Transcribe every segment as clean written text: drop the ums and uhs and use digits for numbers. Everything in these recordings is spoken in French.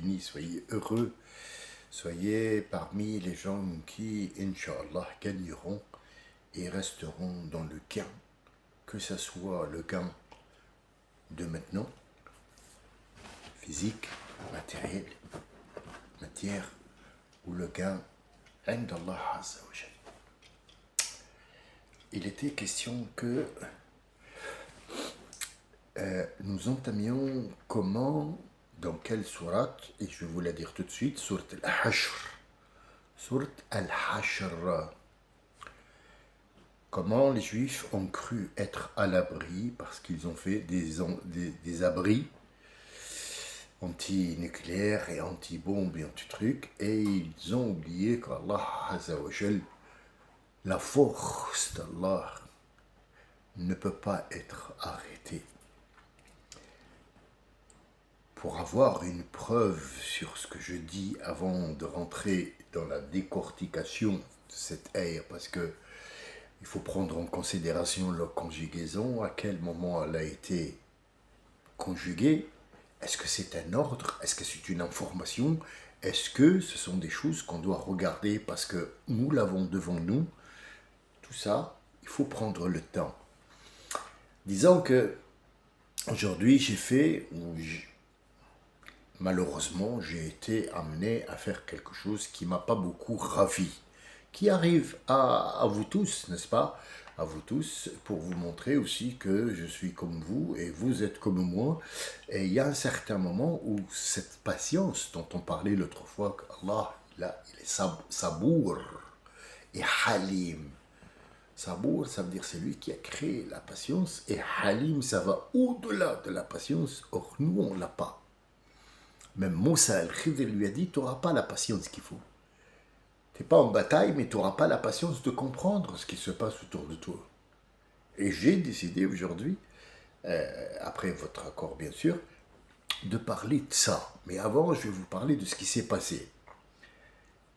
bénis, soyez heureux, soyez parmi les gens qui, Inch'Allah, gagneront et resteront dans le gain, que ce soit le gain de maintenant, physique, matériel, matière, ou le gain d'Allah Azza wa Jal. Il était question que nous entamions comment, dans quelle sourate, et je vais vous la dire tout de suite, sourate Al-Hashr. Sourate Al-Hashr. Comment les Juifs ont cru être à l'abri parce qu'ils ont fait des abris anti-nucléaires et anti-bombes et anti-trucs, et ils ont oublié qu'Allah Azza wa Jal, la force d'Allah ne peut pas être arrêtée. Pour avoir une preuve sur ce que je dis avant de rentrer dans la décortication de cette aya, parce que il faut prendre en considération la conjugaison, à quel moment elle a été conjuguée, est-ce que c'est un ordre, est-ce que c'est une information, est-ce que ce sont des choses qu'on doit regarder parce que nous l'avons devant nous, tout ça, il faut prendre le temps. Disons que aujourd'hui malheureusement, j'ai été amené à faire quelque chose qui ne m'a pas beaucoup ravi, qui arrive à vous tous, n'est-ce pas? À vous tous, pour vous montrer aussi que je suis comme vous et vous êtes comme moi. Et il y a un certain moment où cette patience dont on parlait l'autre fois, qu'Allah, il est sabour et halim. Sabour, ça veut dire c'est lui qui a créé la patience, et halim, ça va au-delà de la patience. Or, nous, on ne l'a pas. Même Moussa al-Khidr lui a dit, tu n'auras pas la patience qu'il faut. Tu n'es pas en bataille, mais tu n'auras pas la patience de comprendre ce qui se passe autour de toi. Et j'ai décidé aujourd'hui, après votre accord bien sûr, de parler de ça. Mais avant, je vais vous parler de ce qui s'est passé.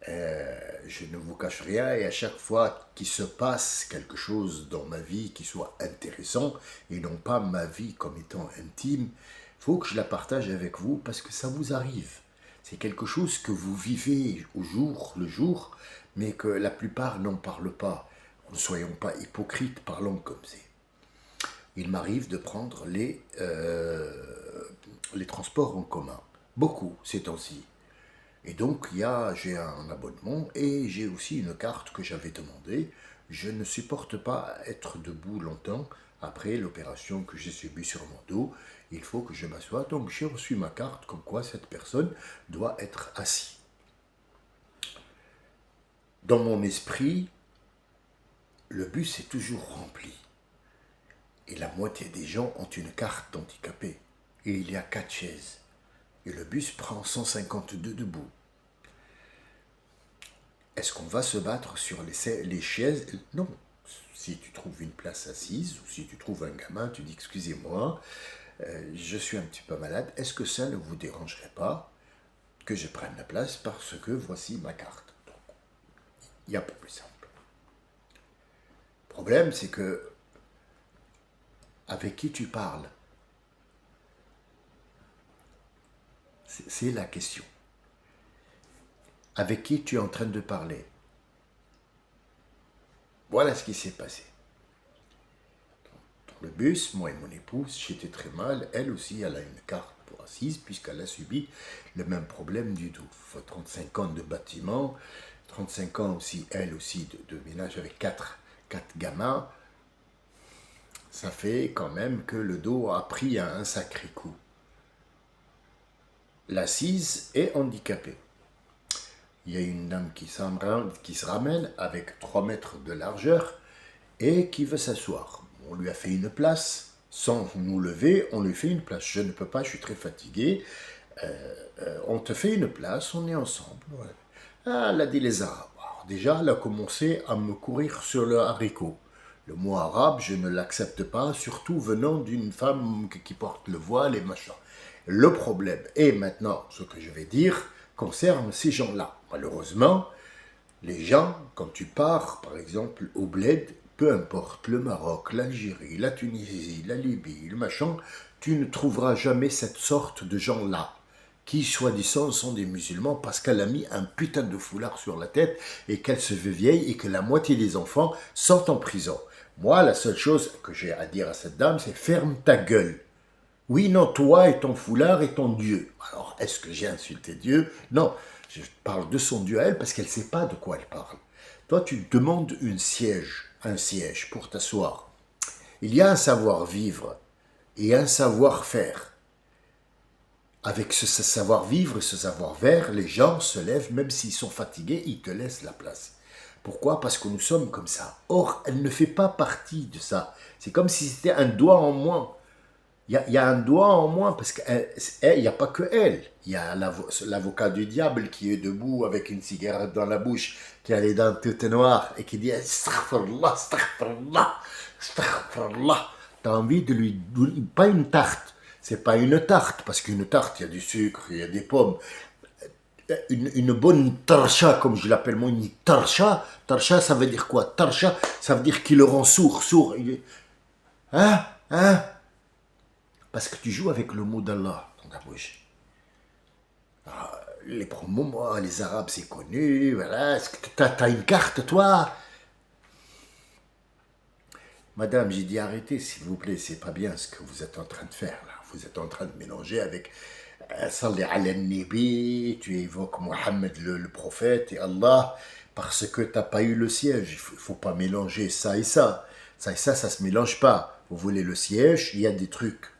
Je ne vous cache rien, et à chaque fois qu'il se passe quelque chose dans ma vie qui soit intéressant, et non pas ma vie comme étant intime, il faut que je la partage avec vous parce que ça vous arrive. C'est quelque chose que vous vivez au jour le jour, mais que la plupart n'en parlent pas. Ne soyons pas hypocrites, parlons comme c'est. Il m'arrive de prendre les transports en commun. Beaucoup ces temps-ci. Et donc, j'ai un abonnement et j'ai aussi une carte que j'avais demandée. Je ne supporte pas être debout longtemps après l'opération que j'ai subie sur mon dos. Il faut que je m'assoie. Donc, j'ai reçu ma carte comme quoi cette personne doit être assise. Dans mon esprit, le bus est toujours rempli. Et la moitié des gens ont une carte d'handicapé. Et il y a 4 chaises. Et le bus prend 152 debout. Est-ce qu'on va se battre sur les chaises? Non. Si tu trouves une place assise, ou si tu trouves un gamin, tu dis excusez-moi, je suis un petit peu malade, est-ce que ça ne vous dérangerait pas que je prenne la place parce que voici ma carte? Donc, il n'y a pas plus simple. Le problème, c'est que avec qui tu parles? C'est la question. Avec qui tu es en train de parler? Voilà ce qui s'est passé. Dans le bus, moi et mon épouse, j'étais très mal. Elle aussi, elle a une carte pour assise puisqu'elle a subi le même problème du dos. 35 ans de bâtiment, 35 ans aussi, elle aussi, de ménage avec 4 gamins. Ça fait quand même que le dos a pris un sacré coup. L'assise est handicapée. Il y a une dame qui se ramène avec 3 mètres de largeur et qui veut s'asseoir. On lui a fait une place, sans nous lever, on lui fait une place. Je ne peux pas, je suis très fatigué. On te fait une place, on est ensemble. Ouais. Ah, elle a dit les Arabes. Alors déjà, elle a commencé à me courir sur le haricot. Le mot arabe, je ne l'accepte pas, surtout venant d'une femme qui porte le voile et machin. Le problème, et maintenant, ce que je vais dire, concerne ces gens-là. Malheureusement, les gens, quand tu pars, par exemple, au bled, peu importe, le Maroc, l'Algérie, la Tunisie, la Libye, le machin, tu ne trouveras jamais cette sorte de gens-là. qui soi-disant sont des musulmans parce qu'elle a mis un putain de foulard sur la tête et qu'elle se veut vieille et que la moitié des enfants sont en prison. Moi, la seule chose que j'ai à dire à cette dame, c'est ferme ta gueule. Oui, non, toi et ton foulard et ton Dieu. Alors, est-ce que j'ai insulté Dieu? Non, je parle de son Dieu à elle parce qu'elle ne sait pas de quoi elle parle. Toi, tu demandes un siège pour t'asseoir. Il y a un savoir-vivre et un savoir-faire. Avec ce savoir-vivre et ce savoir-faire, les gens se lèvent, même s'ils sont fatigués, ils te laissent la place. Pourquoi? Parce que nous sommes comme ça. Or, elle ne fait pas partie de ça. C'est comme si c'était un doigt en moins. Il y a un doigt en moins parce qu'il n'y a pas que elle. Il y a l'avocat du diable qui est debout avec une cigarette dans la bouche, qui a les dents toutes noires et qui dit Astaghfirullah, astaghfirullah, astaghfirullah. T'as envie de lui donner, pas une tarte. C'est pas une tarte, parce qu'une tarte, il y a du sucre, il y a des pommes. Une bonne tarcha, comme je l'appelle moi, une tarcha. Tarcha, ça veut dire quoi? Tarcha, ça veut dire qu'il le rend sourd, sourd. Hein? Hein? Parce que tu joues avec le mot d'Allah dans ta bouche. Ah, les promos, moi, les Arabes, c'est connu. Voilà. Est-ce que t'as une carte, toi? Madame, j'ai dit arrêtez, s'il vous plaît, c'est pas bien ce que vous êtes en train de faire, là. Vous êtes en train de mélanger avec Salli ala Nabi, tu évoques Mohammed le prophète et Allah, parce que t'as pas eu le siège. Il faut pas mélanger ça et ça. Ça et ça se mélange pas. Vous voulez le siège, il y a des trucs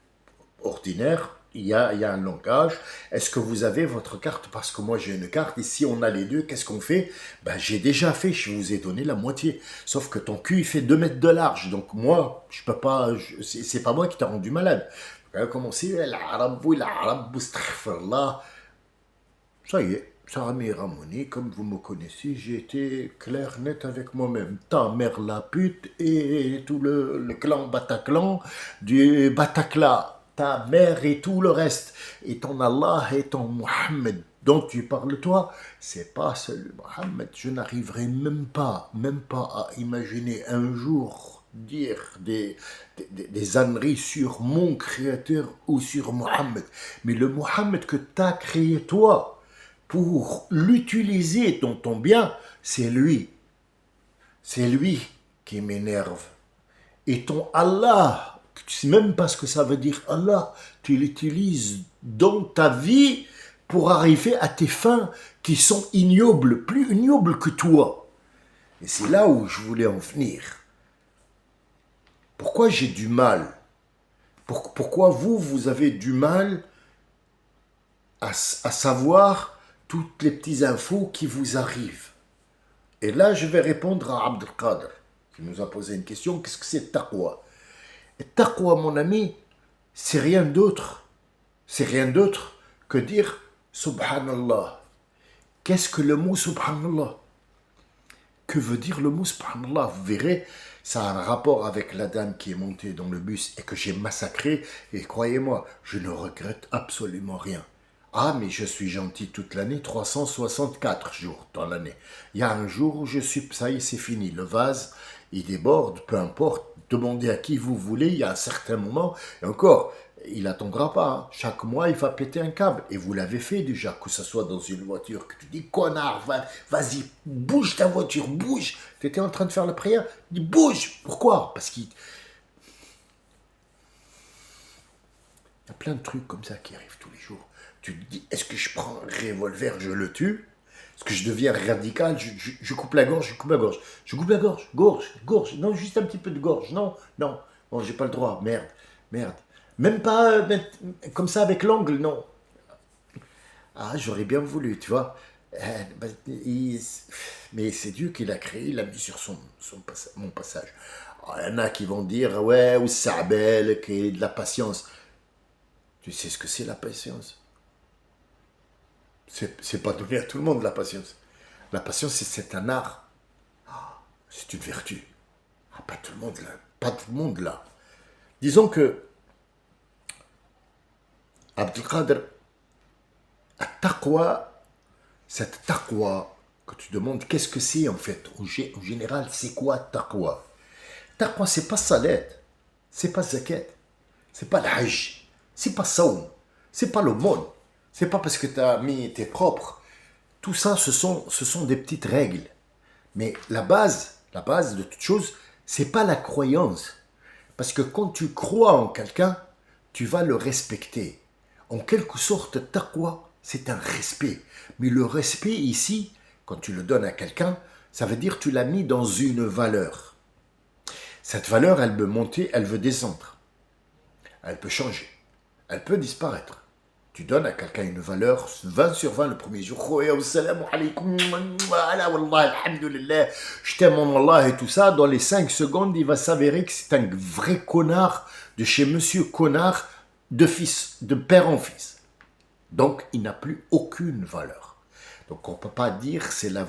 ordinaire, il y a un langage. Est-ce que vous avez votre carte? Parce que moi j'ai une carte, et si on a les deux, qu'est-ce qu'on fait? Ben, j'ai déjà fait, je vous ai donné la moitié. Sauf que ton cul, il fait 2 mètres de large, donc moi, je peux pas, c'est pas moi qui t'ai rendu malade. On va commencer, l'arabe, astaghfirullah. Ça y est, ça m'est ramoni, comme vous me connaissez, j'ai été clair, net avec moi-même. Ta mère la pute et tout le clan Bataclan du Bataclan. Ta mère et tout le reste. Et ton Allah et ton Mohammed dont tu parles toi, c'est pas celui Mohammed. Je n'arriverai même pas à imaginer un jour dire des âneries sur mon créateur ou sur Mohammed. Mais le Mohammed que tu as créé toi, pour l'utiliser dans ton bien, c'est lui. C'est lui qui m'énerve. Et ton Allah, tu sais même pas ce que ça veut dire Allah, tu l'utilises dans ta vie pour arriver à tes fins qui sont ignobles, plus ignobles que toi. Et c'est là où je voulais en venir. Pourquoi j'ai du mal? Pourquoi vous avez du mal à savoir toutes les petites infos qui vous arrivent? Et là, je vais répondre à Abdelkader, qui nous a posé une question. Qu'est-ce que c'est taqwa? Et taqwa, mon ami, c'est rien d'autre. C'est rien d'autre que dire Subhanallah. Qu'est-ce que le mot Subhanallah? Que veut dire le mot Subhanallah? Vous verrez, ça a un rapport avec la dame qui est montée dans le bus et que j'ai massacrée. Et croyez-moi, je ne regrette absolument rien. Ah, mais je suis gentil toute l'année, 364 jours dans l'année. Il y a un jour où je suis, ça y est, c'est fini. Le vase, il déborde, peu importe. Demandez à qui vous voulez, il y a un certain moment. Et encore, il n'attendra pas. Hein. Chaque mois, il va péter un câble. Et vous l'avez fait déjà, que ce soit dans une voiture, que tu dis, connard, vas-y, bouge ta voiture, bouge. Tu étais en train de faire la prière, dis, bouge. Pourquoi? Parce qu'il y a plein de trucs comme ça qui arrivent tous les jours. Tu te dis, est-ce que je prends un revolver, je le tue? Est-ce que je deviens radical, je coupe la gorge, je coupe la gorge. Je coupe la gorge, gorge. Non, juste un petit peu de gorge. Non. Bon, j'ai pas le droit. Merde. Même pas comme ça avec l'angle, non. Ah, j'aurais bien voulu, tu vois. Mais c'est Dieu qui l'a créé, il l'a mis sur mon passage. Il y en a qui vont dire, ouais, ou Sabel, qui est de la patience. Tu sais ce que c'est la patience? C'est pas donné à tout le monde la patience. La patience, c'est un art. C'est une vertu. Ah, pas tout le monde là. Pas tout le monde là. Disons que Abdelkader, taqwa, cette taqwa que tu demandes, qu'est-ce que c'est en fait? En général, c'est quoi taqwa? Taqwa, c'est pas salat, c'est pas zakat, c'est pas l'hajj, c'est pas saum, c'est pas l'aumône, C'est pas parce que tu as mis tes propres. Tout ça, ce sont des petites règles. Mais la base de toute chose, c'est pas la croyance. Parce que quand tu crois en quelqu'un, tu vas le respecter. En quelque sorte, taqwa, c'est un respect. Mais le respect ici, quand tu le donnes à quelqu'un, ça veut dire que tu l'as mis dans une valeur. Cette valeur, elle veut monter, elle veut descendre. Elle peut changer. Elle peut disparaître. Tu donnes à quelqu'un une valeur 20 sur 20 le premier jour. Oh, salam alaykoum, voilà, wallah, alhamdulillah, je t'aime en Allah et tout ça. Dans les 5 secondes, il va s'avérer que c'est un vrai connard de chez monsieur connard de fils, de père en fils. Donc, il n'a plus aucune valeur. Donc, on ne peut pas dire c'est la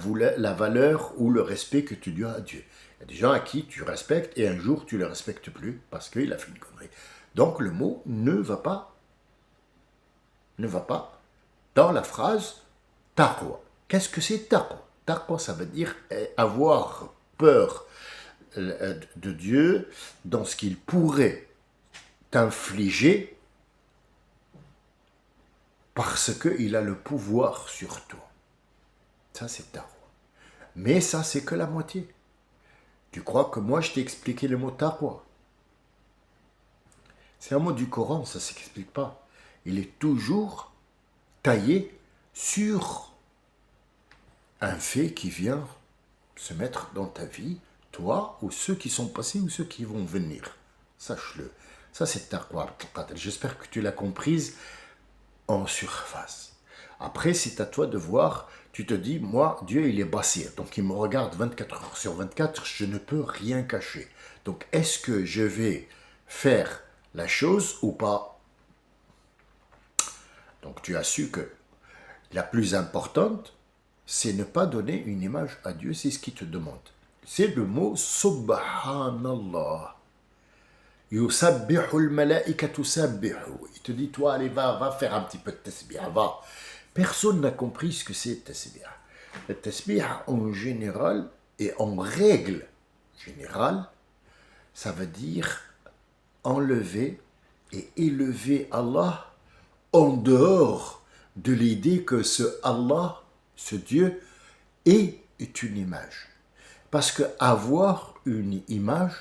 valeur ou le respect que tu dois à Dieu. Il y a des gens à qui tu respectes et un jour tu ne les respectes plus parce qu'il a fait une connerie. Donc, le mot ne va pas dans la phrase taqwa. Qu'est-ce que c'est taqwa? Taqwa, ça veut dire avoir peur de Dieu dans ce qu'il pourrait t'infliger parce qu'il a le pouvoir sur toi. Ça, c'est taqwa. Mais ça, c'est que la moitié. Tu crois que moi, je t'ai expliqué le mot taqwa? C'est un mot du Coran, ça ne s'explique pas. Il est toujours taillé sur un fait qui vient se mettre dans ta vie, toi ou ceux qui sont passés ou ceux qui vont venir. Sache-le. Ça, c'est taqwa. J'espère que tu l'as comprise en surface. Après, c'est à toi de voir. Tu te dis, moi, Dieu, il est basir. Donc, il me regarde 24 heures sur 24. Je ne peux rien cacher. Donc, est-ce que je vais faire la chose ou pas? Donc, tu as su que la plus importante, c'est ne pas donner une image à Dieu, c'est ce qu'il te demande. C'est le mot Subhanallah. Yusabbihul malaikatu sabbihu. Il te dit, toi, allez, va faire un petit peu de tasbih, va. Personne n'a compris ce que c'est le tasbih. Le tasbih, en général, et en règle générale, ça veut dire enlever et élever Allah en dehors de l'idée que ce Allah, ce Dieu, est une image. Parce que avoir une image,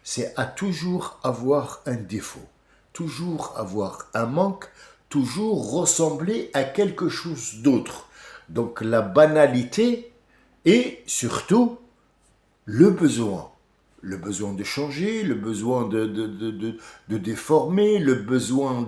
c'est à toujours avoir un défaut, toujours avoir un manque, toujours ressembler à quelque chose d'autre. Donc la banalité et surtout le besoin. Le besoin de changer, le besoin de déformer, le besoin.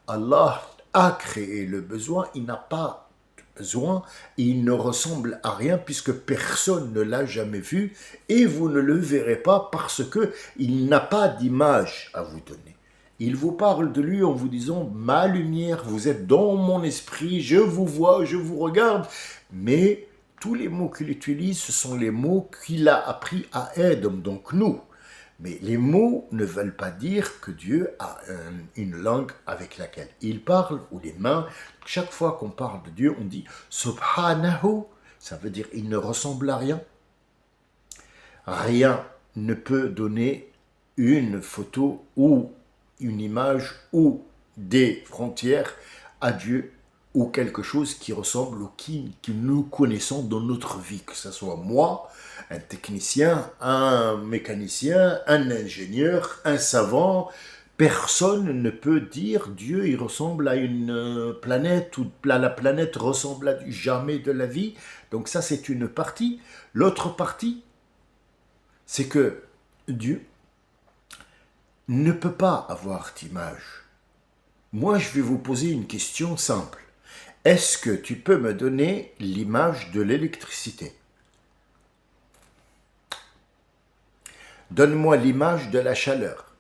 Allah a créé le besoin, il n'a pas de besoin, il ne ressemble à rien puisque personne ne l'a jamais vu et vous ne le verrez pas parce que il n'a pas d'image à vous donner. Il vous parle de lui en vous disant « Ma lumière, vous êtes dans mon esprit, je vous vois, je vous regarde. » Mais tous les mots qu'il utilise, ce sont les mots qu'il a appris à Adam, donc nous. Mais les mots ne veulent pas dire que Dieu a une langue avec laquelle il parle, ou les mains. Chaque fois qu'on parle de Dieu, on dit « Subhanahu », ça veut dire « il ne ressemble à rien ». Rien ne peut donner une photo ou une image ou des frontières à Dieu ou quelque chose qui ressemble ou que nous connaissons dans notre vie, que ce soit moi, un technicien, un mécanicien, un ingénieur, un savant. Personne ne peut dire Dieu, il ressemble à une planète ou la planète ressemble à jamais de la vie. Donc ça, c'est une partie. L'autre partie, c'est que Dieu ne peut pas avoir d'image. Moi, je vais vous poser une question simple. Est-ce que tu peux me donner l'image de l'électricité? Donne-moi l'image de la chaleur.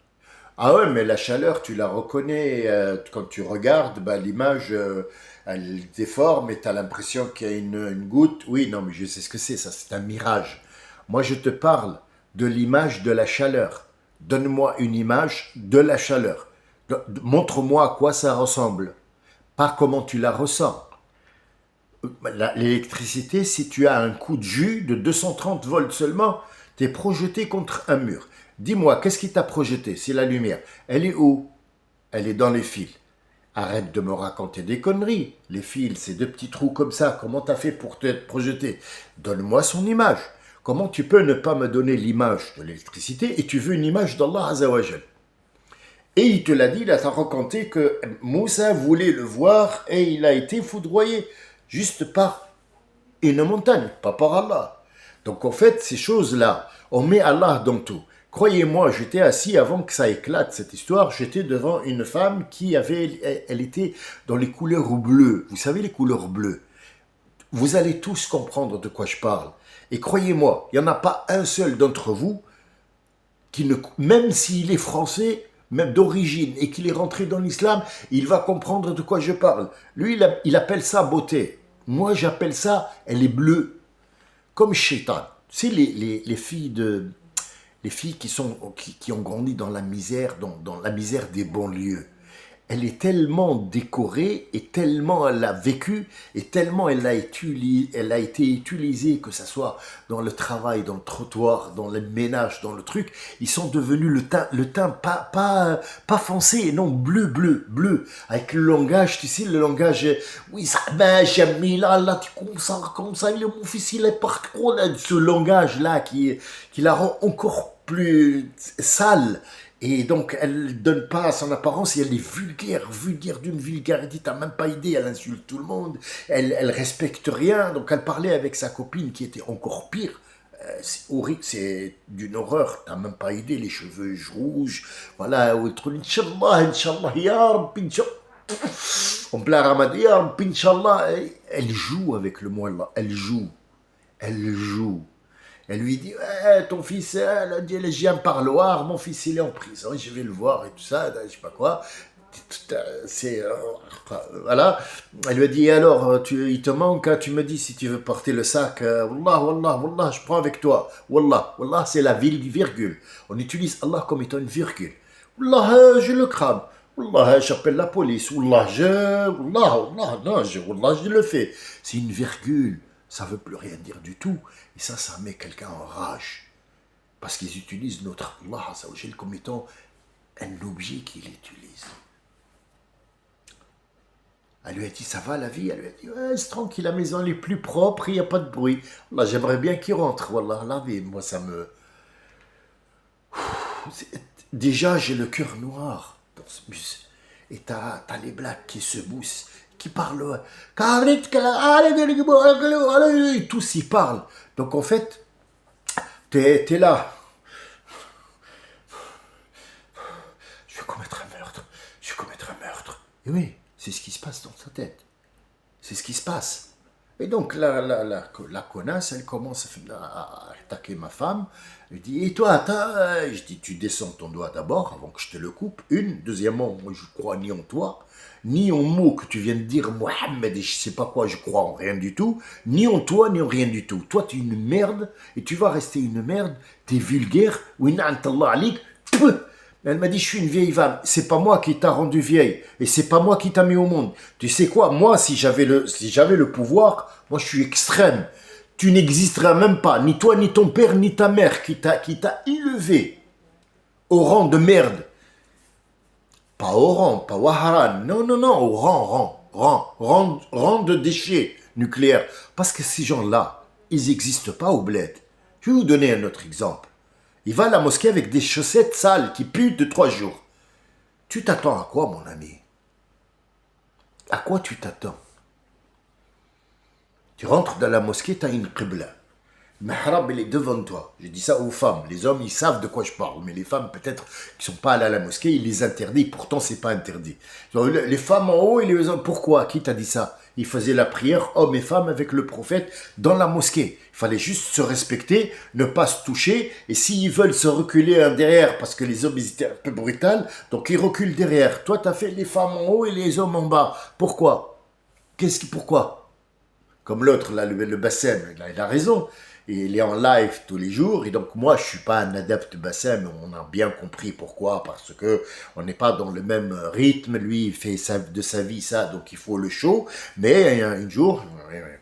Ah ouais, mais la chaleur, tu la reconnais quand tu regardes, l'image, elle déforme et tu as l'impression qu'il y a une goutte. Oui, non, mais je sais ce que c'est, ça, c'est un mirage. Moi, je te parle de l'image de la chaleur. Donne-moi une image de la chaleur. Montre-moi à quoi ça ressemble. Pas comment tu la ressens. L'électricité, si tu as un coup de jus de 230 volts seulement, tu es projeté contre un mur. Dis-moi, qu'est-ce qui t'a projeté? C'est la lumière. Elle est où? Elle est dans les fils. Arrête de me raconter des conneries. Les fils, ces deux petits trous comme ça, comment t'as fait pour te projeter? Donne-moi son image. Comment tu peux ne pas me donner l'image de l'électricité et tu veux une image d'Allah Azzawajal? Et il te l'a dit, il t'a raconté que Moussa voulait le voir et il a été foudroyé juste par une montagne, pas par Allah. Donc en fait, ces choses-là, on met Allah dans tout. Croyez-moi, j'étais assis avant que ça éclate cette histoire, j'étais devant une femme qui avait, elle était dans les couleurs bleues. Vous savez les couleurs bleues? Vous allez tous comprendre de quoi je parle. Et croyez-moi, il n'y en a pas un seul d'entre vous qui ne, même s'il est français, même d'origine, et qu'il est rentré dans l'islam, il va comprendre de quoi je parle. Lui, il appelle ça beauté. Moi, j'appelle ça, elle est bleue, comme Shaitan. Tu sais, les filles qui ont grandi dans la misère, dans la misère des banlieues. Elle est tellement décorée et tellement elle a vécu et tellement elle a été utilisée, que ce soit dans le travail, dans le trottoir, dans le ménage, dans le truc. Ils sont devenus le teint pas foncé, non, bleu, avec le langage, tu sais, le langage, oui, ça, ben, j'aime, là, tu comme ça, mon fils, il est partout, là, ce langage-là qui la rend encore plus sale. Et donc, elle ne donne pas son apparence et elle est vulgaire d'une vulgarité, t'as même pas idée, elle insulte tout le monde, elle respecte rien. Donc, elle parlait avec sa copine qui était encore pire. C'est horrible, c'est d'une horreur, t'as même pas idée, les cheveux rouges, voilà, ou le truc, Inch'Allah, ya Rabbi, en plein Ramadan, ya Rabbi, Inch'Allah, elle joue avec le mot Allah, elle joue. Elle lui dit, ton fils, elle a dit, je viens un parloir, mon fils il est en prison, je vais le voir et tout ça, je sais pas quoi. C'est, voilà. Elle lui a dit, alors, il te manque, hein, tu me dis si tu veux porter le sac, Wallah, je prends avec toi. Wallah, c'est la virgule. On utilise Allah comme étant une virgule. Wallah, je le crame. Wallah, j'appelle la police. Wallah, je le fais. C'est une virgule. Ça veut plus rien dire du tout. Et ça met quelqu'un en rage. Parce qu'ils utilisent notre Allah Azzawajal comme étant un objet qu'ils utilisent. Elle lui a dit, ça va la vie? Elle lui a dit, ouais, c'est tranquille, la maison est plus propre, il n'y a pas de bruit. Là, j'aimerais bien qu'il rentre. Wallah, la vie, moi, ça me... Déjà, j'ai le cœur noir dans ce bus. Et t'as les blacks qui se boussent, qui parlent. Tous y parlent. Donc en fait, t'es là. Je vais commettre un meurtre. Et oui, c'est ce qui se passe dans sa tête. C'est ce qui se passe. Et donc la connasse, elle commence à attaquer ma femme. Elle dit, et toi, je dis, tu descends ton doigt d'abord avant que je te le coupe. Deuxièmement, moi je crois ni en toi, ni en mots que tu viens de dire, Mohamed, et je sais pas quoi, je crois en rien du tout, ni en toi, ni en rien du tout. Toi, tu es une merde, et tu vas rester une merde, t'es vulgaire, elle m'a dit, je suis une vieille femme. C'est pas moi qui t'a rendu vieille. Et c'est pas moi qui t'a mis au monde. Tu sais quoi? Moi, si j'avais le pouvoir, moi, je suis extrême. Tu n'existeras même pas. Ni toi, ni ton père, ni ta mère qui t'a élevé au rang de merde. Pas au rang, pas Waharan. Non, au rang de déchets nucléaires. Parce que ces gens-là, ils n'existent pas au bled. Je vais vous donner un autre exemple. Il va à la mosquée avec des chaussettes sales qui puent de 3 jours. Tu t'attends à quoi, mon ami? À quoi tu t'attends? Tu rentres dans la mosquée, tu as une qibla. Le mihrab, il est devant toi. Je dis ça aux femmes. Les hommes, ils savent de quoi je parle. Mais les femmes, peut-être, qui ne sont pas allées à la mosquée, ils les interdisent. Pourtant, c'est pas interdit. Les femmes en haut et les hommes, pourquoi? Qui t'a dit ça? Ils faisaient la prière, hommes et femmes, avec le prophète, dans la mosquée. Il fallait juste se respecter, ne pas se toucher. Et s'ils veulent se reculer un derrière, parce que les hommes, ils étaient un peu brutals, donc ils reculent derrière. Toi, tu as fait les femmes en haut et les hommes en bas. Pourquoi? Pourquoi? Comme l'autre, là, le Bassem, il a raison. Et il est en live tous les jours. Et donc, moi, je ne suis pas un adepte Bassem. On a bien compris pourquoi. Parce que on n'est pas dans le même rythme. Lui, il fait de sa vie ça. Donc, il faut le show. Mais un jour,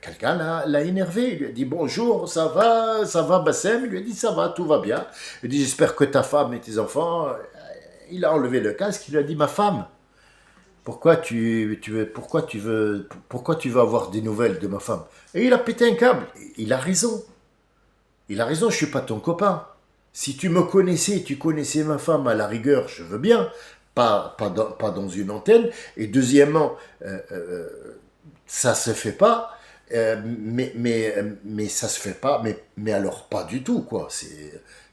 quelqu'un l'a énervé. Il lui a dit, bonjour, ça va Bassem? Il lui a dit, ça va, tout va bien. Il dit, j'espère que ta femme et tes enfants... Il a enlevé le casque. Il lui a dit, ma femme, pourquoi tu veux avoir des nouvelles de ma femme? Et il a pété un câble. Il a raison. Il a raison, je suis pas ton copain. Si tu me connaissais, tu connaissais ma femme, à la rigueur, je veux bien. Pas dans une antenne. Et deuxièmement, ça se fait pas. Mais ça se fait pas, mais alors pas du tout, quoi.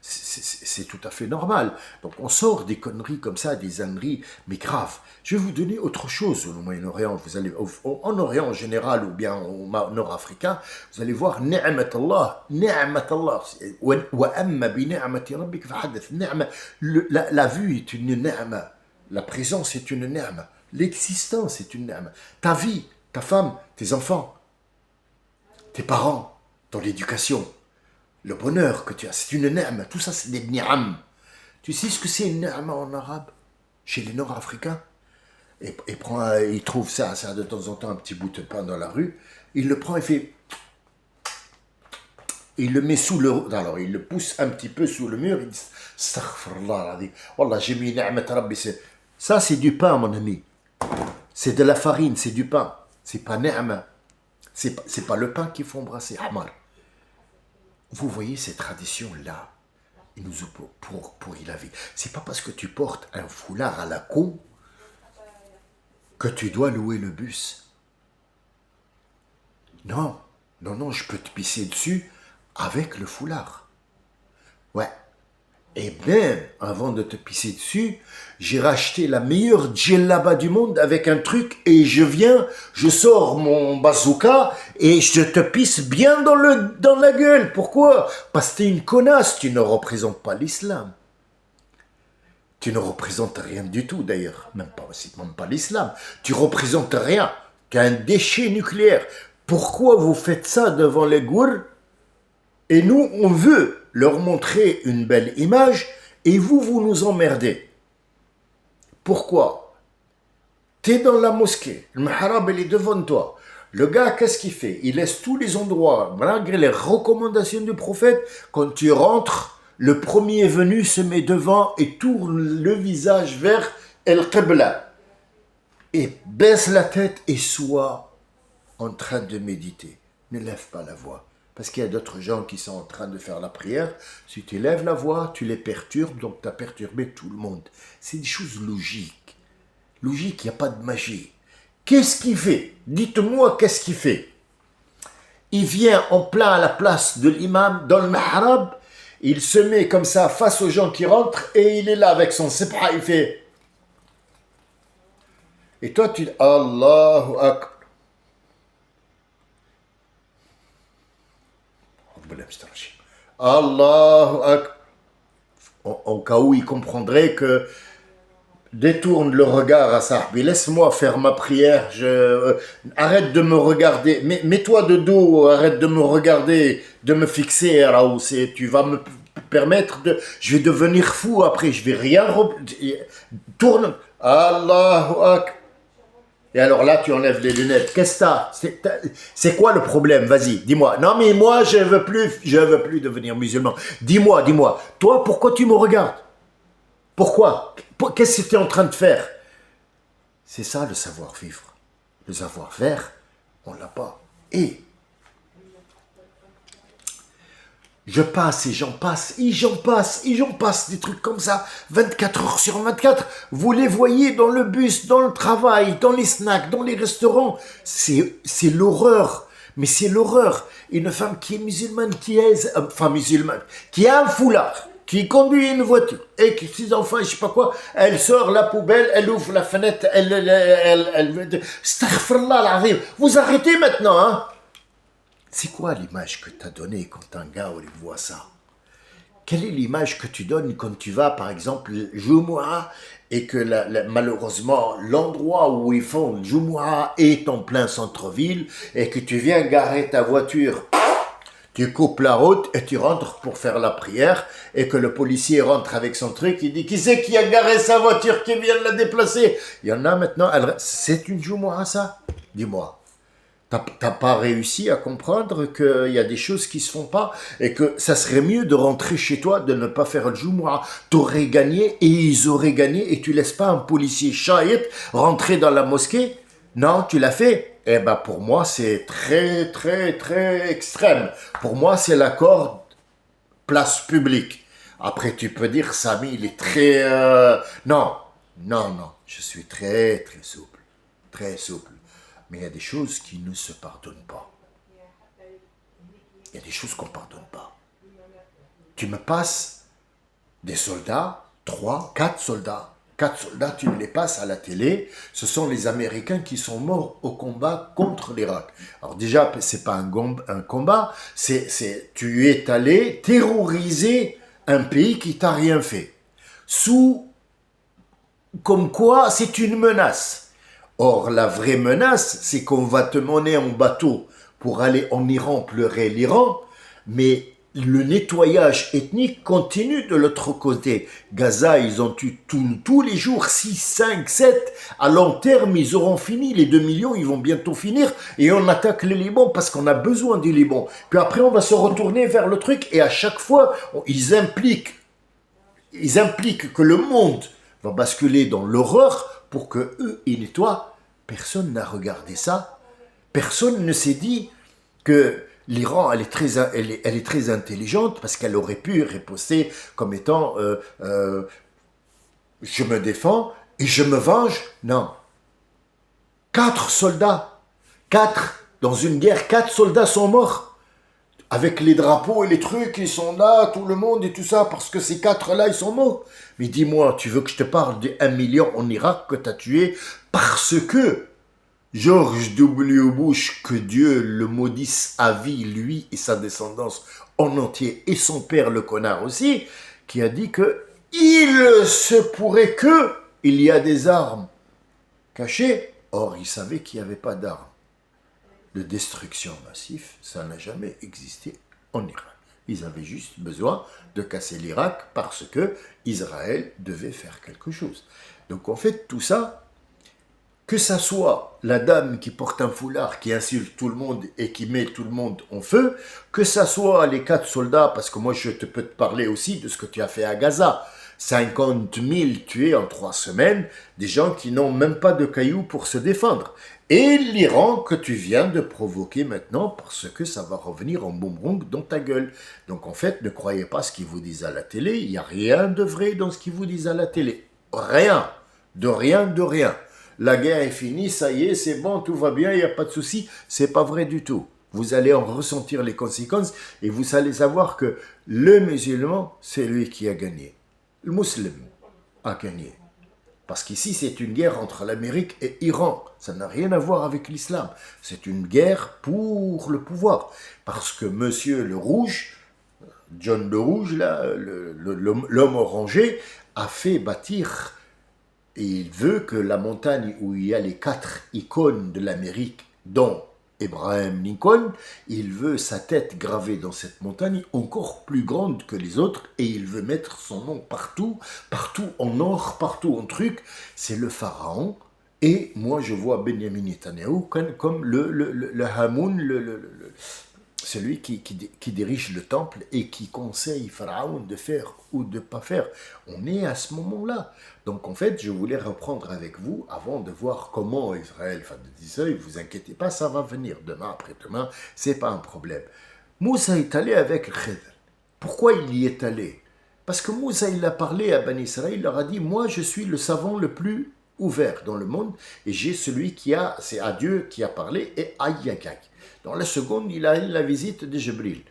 C'est tout à fait normal. Donc on sort des conneries comme ça, des âneries, mais graves. Je vais vous donner autre chose au Moyen-Orient. Vous allez, en Orient en général, ou bien au Nord-Africain, vous allez voir ni'mat Allah, ni'mat Allah. Wa amma bi ni'mati rabbik fahadith. La vue est une ni'ma. La présence est une ni'ma. L'existence est une ni'ma. Ta vie, ta femme, tes enfants, tes parents, ton éducation, le bonheur que tu as, c'est une ni'ma. Tout ça, c'est des ni'am. Tu sais ce que c'est une ni'ma en arabe, chez les Nord-Africains? Il trouve ça de temps en temps, un petit bout de pain dans la rue. Il le prend et fait... Il le met sous le... Alors, il le pousse un petit peu sous le mur. Il dit, astaghfirullah, wallah, j'ai mis ni'mat rabbi. Ça, c'est du pain, mon ami. C'est de la farine, c'est du pain. C'est pas ni'ma. C'est pas le pain qu'ils font brasser, hamar. Vous voyez ces traditions-là, ils nous pourri la vie. C'est pas parce que tu portes un foulard à la con que tu dois louer le bus. Non, je peux te pisser dessus avec le foulard. Ouais. Et même, avant de te pisser dessus, j'ai racheté la meilleure djellaba du monde avec un truc et je sors mon bazooka et je te pisse bien dans la gueule. Pourquoi? Parce que t'es une connasse, tu ne représentes pas l'islam. Tu ne représentes rien du tout d'ailleurs, même pas l'islam. Tu représentes rien, tu es un déchet nucléaire. Pourquoi vous faites ça devant les gourds? Et nous, on veut leur montrer une belle image et vous nous emmerdez. Pourquoi? T'es dans la mosquée, le mihrab il est devant toi. Le gars, qu'est-ce qu'il fait? Il laisse tous les endroits, malgré les recommandations du prophète. Quand tu rentres, le premier venu se met devant et tourne le visage vers El-Qibla. Et baisse la tête et soit en train de méditer. Ne lève pas la voix. Parce qu'il y a d'autres gens qui sont en train de faire la prière. Si tu lèves la voix, tu les perturbes, donc tu as perturbé tout le monde. C'est des choses logiques. Logique, il n'y a pas de magie. Qu'est-ce qu'il fait? Dites-moi qu'est-ce qu'il fait. Il vient en plein à la place de l'imam dans le mihrab, il se met comme ça face aux gens qui rentrent et il est là avec son sibha, il fait... Et toi tu dis Allahu Akbar. Allahu Akbar. Au cas où il comprendrait que détourne le regard à Sahbi, laisse-moi faire ma prière, arrête de me regarder, mets-toi de dos, arrête de me regarder, de me fixer, Raoult, tu vas me permettre de... Je vais devenir fou après, je vais rien... Tourne, Allahu Akbar. Et alors là, tu enlèves les lunettes. Qu'est-ce que t'as? C'est quoi le problème? Vas-y, dis-moi. Non, mais moi, je veux plus devenir musulman. Dis-moi. Toi, pourquoi tu me regardes? Pourquoi? Qu'est-ce que tu es en train de faire? C'est ça le savoir-vivre. Le savoir-faire, on ne l'a pas. Et je passe et j'en passe, des trucs comme ça, 24 heures sur 24, vous les voyez dans le bus, dans le travail, dans les snacks, dans les restaurants, c'est l'horreur, mais c'est l'horreur. Une femme qui est musulmane, qui a un foulard, qui conduit une voiture, et que ses enfants, je sais pas quoi, elle sort la poubelle, elle ouvre la fenêtre, elle astaghfirullah al-azim. Vous arrêtez maintenant, hein? C'est quoi l'image que tu as donnée quand un gars voit ça? Quelle est l'image que tu donnes quand tu vas, par exemple, Jumu'ah, et que malheureusement, l'endroit où ils font Jumu'ah est en plein centre-ville, et que tu viens garer ta voiture, tu coupes la route et tu rentres pour faire la prière, et que le policier rentre avec son truc, il dit « Qui c'est qui a garé sa voiture, qui vient de la déplacer ?» Il y en a maintenant, c'est une Jumu'ah ça? Dis-moi. T'as pas réussi à comprendre qu'il y a des choses qui se font pas et que ça serait mieux de rentrer chez toi, de ne pas faire le Jumu'ah. T'aurais gagné et ils auraient gagné et tu laisses pas un policier shahid rentrer dans la mosquée. Non, tu l'as fait. Eh ben pour moi c'est très très très extrême. Pour moi c'est l'accord place publique. Après tu peux dire Samy il est très non non je suis très très souple très souple. Mais il y a des choses qui ne se pardonnent pas. Il y a des choses qu'on ne pardonne pas. Tu me passes des soldats, 3, 4 soldats. 4 soldats, tu me les passes à la télé. Ce sont les Américains qui sont morts au combat contre l'Irak. Alors déjà, ce n'est pas un combat, tu es allé terroriser un pays qui t'a rien fait. Comme quoi, c'est une menace. Or, la vraie menace, c'est qu'on va te mener en bateau pour aller en Iran pleurer l'Iran, mais le nettoyage ethnique continue de l'autre côté. Gaza, ils ont eu tous les jours 6, 5, 7. À long terme, ils auront fini. Les 2 millions, ils vont bientôt finir. Et on attaque le Liban parce qu'on a besoin du Liban. Puis après, on va se retourner vers le truc. Et à chaque fois, ils impliquent que le monde va basculer dans l'horreur pour que eux, ils nettoient. Personne n'a regardé ça. Personne ne s'est dit que l'Iran, elle est très intelligente parce qu'elle aurait pu riposter comme étant je me défends et je me venge. Non. 4 soldats. 4. Dans une guerre, 4 soldats sont morts. Avec les drapeaux et les trucs, ils sont là, tout le monde et tout ça, parce que ces 4-là, ils sont morts. Mais dis-moi, tu veux que je te parle des 1 million en Irak que tu as tué parce que George W. Bush, que Dieu le maudisse à vie, lui et sa descendance en entier, et son père le connard aussi, qui a dit que il se pourrait que il y a des armes cachées. Or, il savait qu'il n'y avait pas d'armes. De destruction massive, ça n'a jamais existé en Irak. Ils avaient juste besoin de casser l'Irak parce que Israël devait faire quelque chose. Donc en fait, tout ça, que ça soit la dame qui porte un foulard, qui insulte tout le monde et qui met tout le monde en feu, que ça soit les 4 soldats, parce que moi peux te parler aussi de ce que tu as fait à Gaza. 50 000 tués en 3 semaines, des gens qui n'ont même pas de cailloux pour se défendre. Et l'Iran que tu viens de provoquer maintenant parce que ça va revenir en boomerang dans ta gueule. Donc en fait, ne croyez pas ce qu'ils vous disent à la télé, il n'y a rien de vrai dans ce qu'ils vous disent à la télé. Rien. De rien, de rien. La guerre est finie, ça y est, c'est bon, tout va bien, il n'y a pas de souci. C'est pas vrai du tout. Vous allez en ressentir les conséquences et vous allez savoir que le musulman, c'est lui qui a gagné. Le musulman a gagné. Parce qu'ici, c'est une guerre entre l'Amérique et l'Iran. Ça n'a rien à voir avec l'islam. C'est une guerre pour le pouvoir. Parce que Monsieur le Rouge, John le Rouge, là, l'homme orangé, a fait bâtir, et il veut que la montagne où il y a les 4 icônes de l'Amérique, dont Abraham Lincoln, il veut sa tête gravée dans cette montagne encore plus grande que les autres et il veut mettre son nom partout, partout en or, partout en truc. C'est le pharaon et moi je vois Benjamin Netanyahu comme le Hamoun, celui qui dirige le temple et qui conseille Pharaon de faire ou de ne pas faire. On est à ce moment-là. Donc en fait, je voulais reprendre avec vous avant de voir comment Israël dit ça. Ne vous inquiétez pas, ça va venir demain, après-demain, c'est pas un problème. Moussa est allé avec le Khidr. Pourquoi il y est allé? Parce que Moussa, il a parlé à Bani Israël, il leur a dit, moi je suis le savant le plus ouvert dans le monde et j'ai celui c'est à Dieu qui a parlé et à Yakak. Dans la seconde, il a eu la visite de Jibril.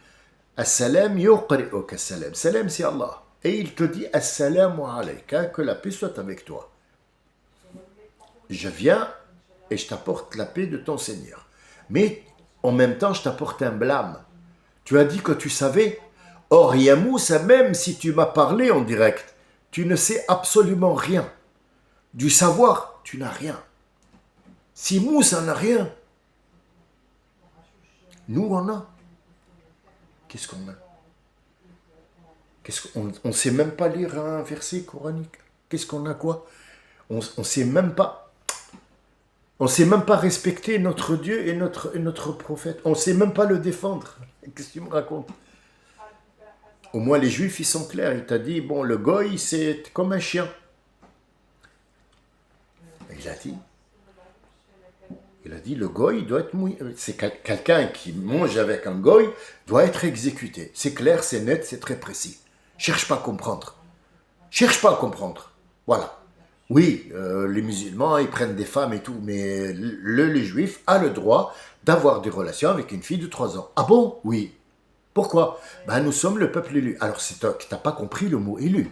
As-salam yuqri'uk as-salam. Salam, c'est Allah. Et il te dit Assalamu alayka, que la paix soit avec toi. Je viens et je t'apporte la paix de ton Seigneur. Mais en même temps, je t'apporte un blâme. Tu as dit que tu savais. Or, ya Moussa, même si tu m'as parlé en direct, tu ne sais absolument rien. Du savoir, tu n'as rien. Si Moussa n'a rien, nous on a. Qu'est-ce qu'on a? On ne sait même pas lire un verset coranique. Qu'est-ce qu'on a quoi? On ne sait même pas. On ne sait même pas respecter notre Dieu et notre prophète. On ne sait même pas le défendre. Qu'est-ce que tu me racontes? Au moins les juifs, ils sont clairs. Il t'a dit, bon, le goy, c'est comme un chien. Il a dit, le goy doit être mouillé. C'est quelqu'un qui mange avec un goy doit être exécuté. C'est clair, c'est net, c'est très précis. Cherche pas à comprendre. Cherche pas à comprendre. Voilà. Oui, les musulmans, ils prennent des femmes et tout, mais le juif a le droit d'avoir des relations avec une fille de 3 ans. Ah bon? Oui. Pourquoi? Ben, nous sommes le peuple élu. Alors, c'est toi qui n'as pas compris le mot élu.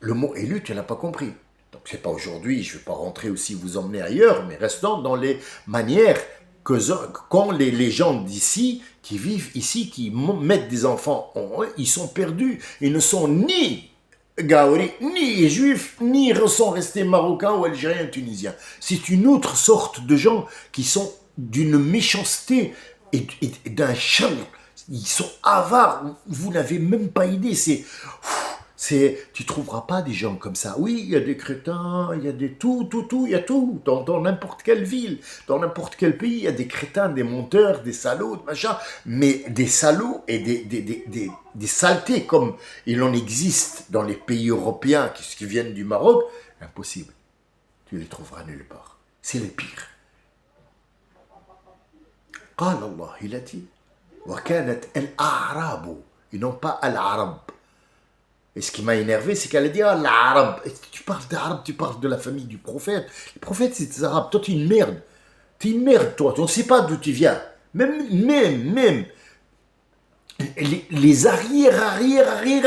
Le mot élu, tu n'as pas compris. Donc, c'est pas aujourd'hui, je ne vais pas rentrer aussi vous emmener ailleurs, mais restons dans les manières qu'ont les gens d'ici, qui vivent ici, qui mettent des enfants, ils sont perdus. Ils ne sont ni Gaouri, ni juifs, ni sont restés marocains ou algériens ou tunisiens. C'est une autre sorte de gens qui sont d'une méchanceté et d'un charme. Ils sont avares, vous n'avez même pas idée. Tu trouveras pas des gens comme ça. Oui, il y a des crétins, il y a des tout, il y a tout. Dans n'importe quelle ville, dans n'importe quel pays, il y a des crétins, des menteurs, des salauds, machin. Mais des salauds et des saletés comme il en existe dans les pays européens qui viennent du Maroc, impossible. Tu les trouveras nulle part. C'est les pires. قال الله, il a dit, وكانت الأعراب, ils n'ont pas al-arab. Et ce qui m'a énervé, c'est qu'elle a dit, ah, l'arabe. Tu parles d'arabe, tu parles de la famille du prophète. Les prophètes, c'est des arabes. Toi, tu es une merde. Tu es une merde, toi. On ne sait pas d'où tu viens. Même. Les arrière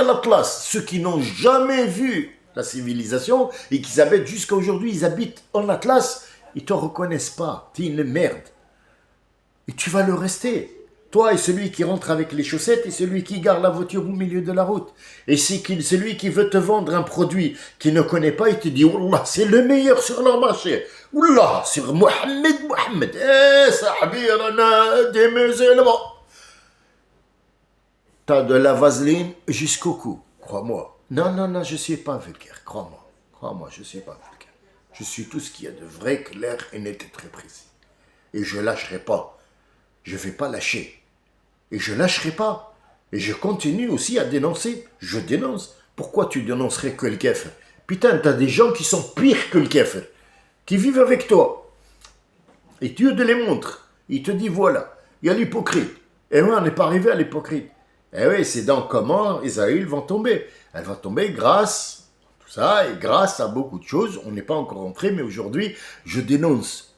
l'Atlas, ceux qui n'ont jamais vu la civilisation et qui habitent jusqu'à aujourd'hui, ils habitent en Atlas, ils ne te reconnaissent pas. Tu es une merde. Et tu vas le rester. Toi et celui qui rentre avec les chaussettes et celui qui gare la voiture au milieu de la route. Et c'est celui qui veut te vendre un produit qu'il ne connaît pas, il te dit, Wallah, c'est le meilleur sur leur marché. Wallah, sur Mohamed. Sahabi, on a des musulmans. T'as de la vaseline jusqu'au cou, crois-moi. Non, je ne suis pas vulgaire, crois-moi, je ne suis pas vulgaire. Je suis tout ce qu'il y a de vrai, clair et net et très précis. Et je ne lâcherai pas. Je ne vais pas lâcher. Et je ne lâcherai pas. Et je continue aussi à dénoncer. Je dénonce. Pourquoi tu dénoncerais que le kafir? Putain, t'as des gens qui sont pires que le kafir, qui vivent avec toi. Et Dieu te les montre. Il te dit, voilà, il y a l'hypocrite. Et moi, on n'est pas arrivé à l'hypocrite. Eh oui, c'est dans comment Israël va tomber. Elle va tomber grâce à tout ça, et grâce à beaucoup de choses. On n'est pas encore entré, mais aujourd'hui, je dénonce.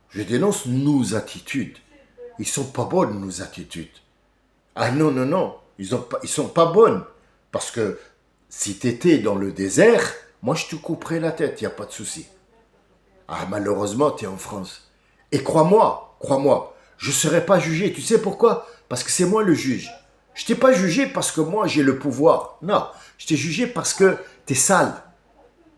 Je dénonce nos attitudes. Ils sont pas bonnes, nos attitudes. Ah non, ils sont pas bonnes. Parce que si tu étais dans le désert, moi je te couperais la tête, il n'y a pas de souci. Ah malheureusement, tu es en France. Et crois-moi, je ne serai pas jugé. Tu sais pourquoi? Parce que c'est moi le juge. Je t'ai pas jugé parce que moi j'ai le pouvoir. Non, je t'ai jugé parce que tu es sale.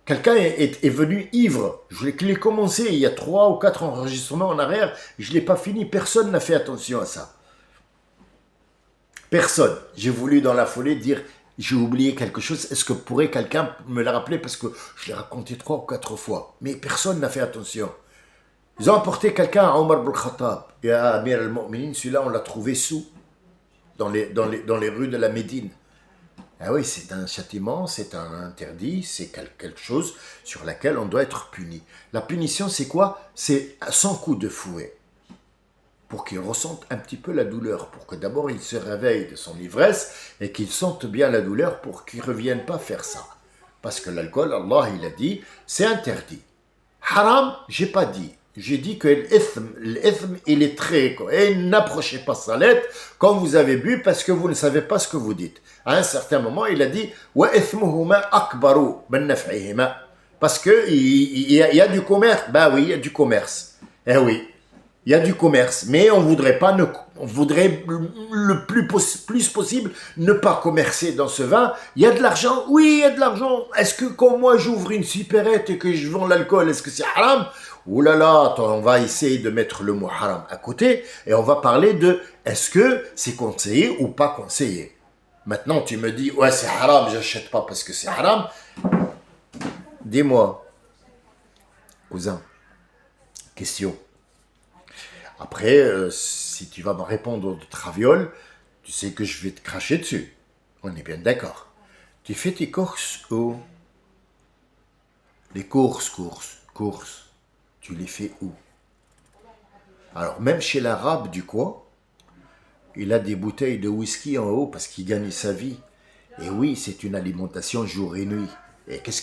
Quelqu'un est venu ivre. Je l'ai commencé il y a 3 ou 4 enregistrements en arrière. Je ne l'ai pas fini. Personne n'a fait attention à ça. Personne. J'ai voulu dans la folie dire, j'ai oublié quelque chose. Est-ce que pourrait quelqu'un me le rappeler? Parce que je l'ai raconté 3 ou 4 fois. Mais personne n'a fait attention. Ils ont apporté quelqu'un à Omar ibn Khattab et à Amir al-Mu'minin. Celui-là, on l'a trouvé sous dans les rues de la Médine. Ah oui, c'est un châtiment, c'est un interdit, c'est quelque chose sur laquelle on doit être puni. La punition, c'est quoi? C'est 100 coups de fouet. Pour qu'il ressente un petit peu la douleur, pour que d'abord il se réveille de son ivresse et qu'il sente bien la douleur pour qu'il ne revienne pas faire ça. Parce que l'alcool, Allah, il a dit, c'est interdit. Haram, j'ai pas dit. J'ai dit que l'ithm, il est très... Et n'approchez pas sa lettre quand vous avez bu parce que vous ne savez pas ce que vous dites. À un certain moment, il a dit wa ithmuhuma akbaru min naf'ihima. Parce qu'il y a du commerce. Ben oui, il y a du commerce. Eh oui, il y a du commerce. Mais on voudrait le plus possible ne pas commercer dans ce vin. Il y a de l'argent. Oui, il y a de l'argent. Est-ce que quand moi j'ouvre une supérette et que je vends l'alcool, est-ce que c'est haram? Ouh là là, on va essayer de mettre le mot haram à côté et on va parler de est-ce que c'est conseillé ou pas conseillé. Maintenant, tu me dis, ouais, c'est haram, j'achète pas parce que c'est haram. Dis-moi, cousin, Question. Après, si tu vas me répondre de traviole, tu sais que je vais te cracher dessus. On est bien d'accord. Tu fais tes courses où? Les courses. Tu les fais où? Alors, même chez l'arabe du coin, il a des bouteilles de whisky en haut parce qu'il gagne sa vie. Et oui, c'est une alimentation jour et nuit. Et qu'est-ce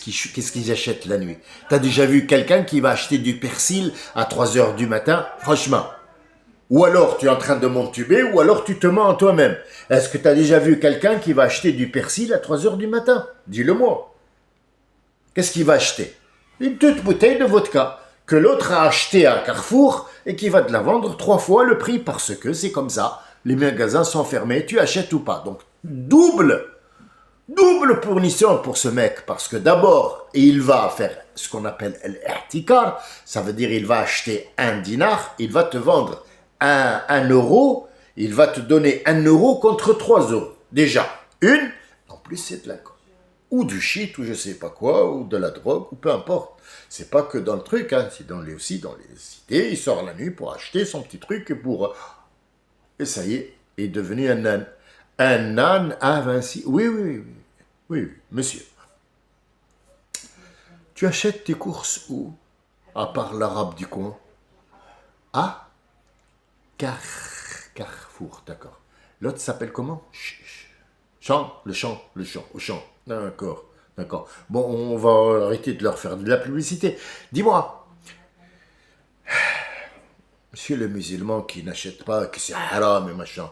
qu'ils achètent la nuit? T'as déjà vu quelqu'un qui va acheter du persil à 3 heures du matin? Franchement. Ou alors tu es en train de m'entuber, ou alors tu te mens en toi-même. Est-ce que tu as déjà vu quelqu'un qui va acheter du persil à 3 heures du matin? Dis-le-moi. Qu'est-ce qu'il va acheter? Une toute bouteille de vodka que l'autre a acheté à Carrefour et qui va te la vendre 3 fois le prix parce que c'est comme ça. Les magasins sont fermés, tu achètes ou pas. Donc double punition pour ce mec parce que d'abord, il va faire ce qu'on appelle l'ihtikar, ça veut dire il va acheter 1 dinar, il va te vendre 1 euro, il va te donner 1 euro contre 3 euros. Déjà, en plus c'est de l'alcool. Ou du shit, ou je sais pas quoi, ou de la drogue, ou peu importe. C'est pas que dans le truc, hein, c'est aussi dans les cités, il sort la nuit pour acheter son petit truc et ça y est, il est devenu un âne. Un âne à Vinci. Oui, monsieur. Tu achètes tes courses où? À part l'arabe du coin. À Carrefour, d'accord. L'autre s'appelle comment? Le champ. Au champ. D'accord. Bon, on va arrêter de leur faire de la publicité. Dis-moi, monsieur le musulman qui n'achète pas, que c'est haram et machin,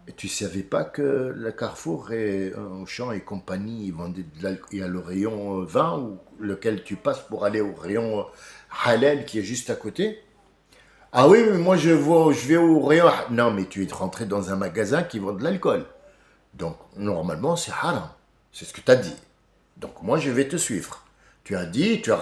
et tu savais pas que le Carrefour et Auchan et compagnie, ils vendaient il y a le rayon vin, ou lequel tu passes pour aller au rayon halal qui est juste à côté? Ah oui, mais moi je vais au rayon. Non, mais tu es rentré dans un magasin qui vend de l'alcool. Donc, normalement, c'est haram. C'est ce que tu as dit. Donc, moi, je vais te suivre. Tu as dit, tu as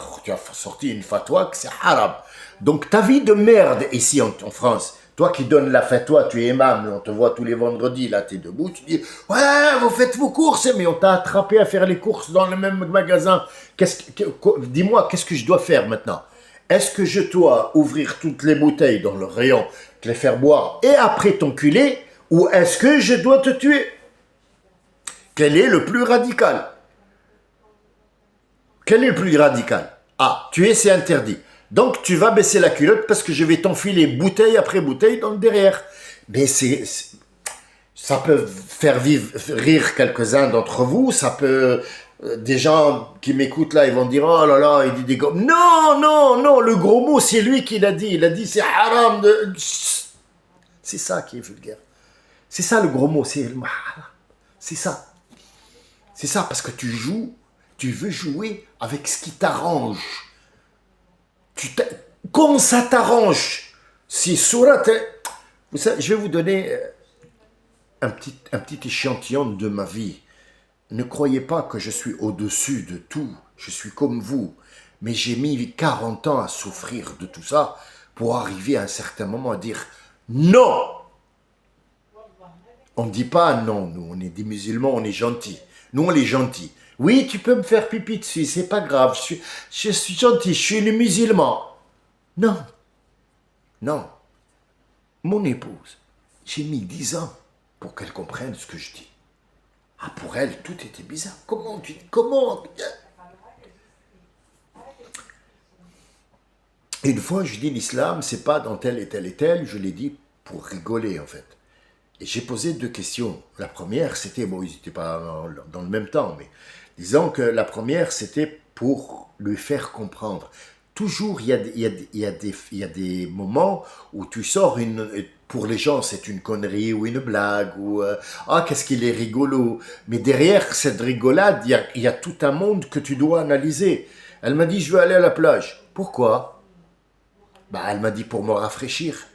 sorti une fatwa que c'est haram. Donc, ta vie de merde ici en France, toi qui donnes la fatwa, tu es imam, on te voit tous les vendredis, là, tu es debout, tu dis, ouais, vous faites vos courses, mais on t'a attrapé à faire les courses dans le même magasin. Dis-moi, qu'est-ce que je dois faire maintenant? Est-ce que je dois ouvrir toutes les bouteilles dans le rayon, te les faire boire et après t'enculer, ou est-ce que je dois te tuer? Quel est le plus radical? Quel est le plus radical? Ah, tuer, c'est interdit. Donc, tu vas baisser la culotte parce que je vais t'enfiler bouteille après bouteille dans le derrière. Mais ça peut faire rire quelques-uns d'entre vous. Ça peut... des gens qui m'écoutent là, ils vont dire, oh là là, il dit des gros... Non, le gros mot, c'est lui qui l'a dit. Il a dit, c'est haram de... C'est ça qui est vulgaire. C'est ça le gros mot, c'est ça. C'est ça, parce que tu veux jouer avec ce qui t'arrange. Comme ça t'arrange. Si surat... Vous savez, je vais vous donner un petit échantillon de ma vie. Ne croyez pas que je suis au-dessus de tout. Je suis comme vous. Mais j'ai mis 40 ans à souffrir de tout ça pour arriver à un certain moment à dire non. On ne dit pas non, nous, on est des musulmans, on est gentils. Nous, on est gentils. Oui, tu peux me faire pipi dessus, c'est pas grave, je suis gentil, je suis le musulman. Non. Mon épouse, j'ai mis 10 ans pour qu'elle comprenne ce que je dis. Ah, pour elle, tout était bizarre. Comment? Une fois, je dis l'islam, c'est pas dans tel et tel et tel, je l'ai dit pour rigoler, en fait. Et j'ai posé 2 questions. La première, c'était, bon, ils n'étaient pas dans le même temps, mais disons que la première, c'était pour lui faire comprendre. Toujours, il y a des moments où tu sors pour les gens, c'est une connerie ou une blague, ou ah, qu'est-ce qu'il est rigolo. Mais derrière cette rigolade, il y a tout un monde que tu dois analyser. Elle m'a dit, je veux aller à la plage. Pourquoi? Bah, elle m'a dit, pour me rafraîchir.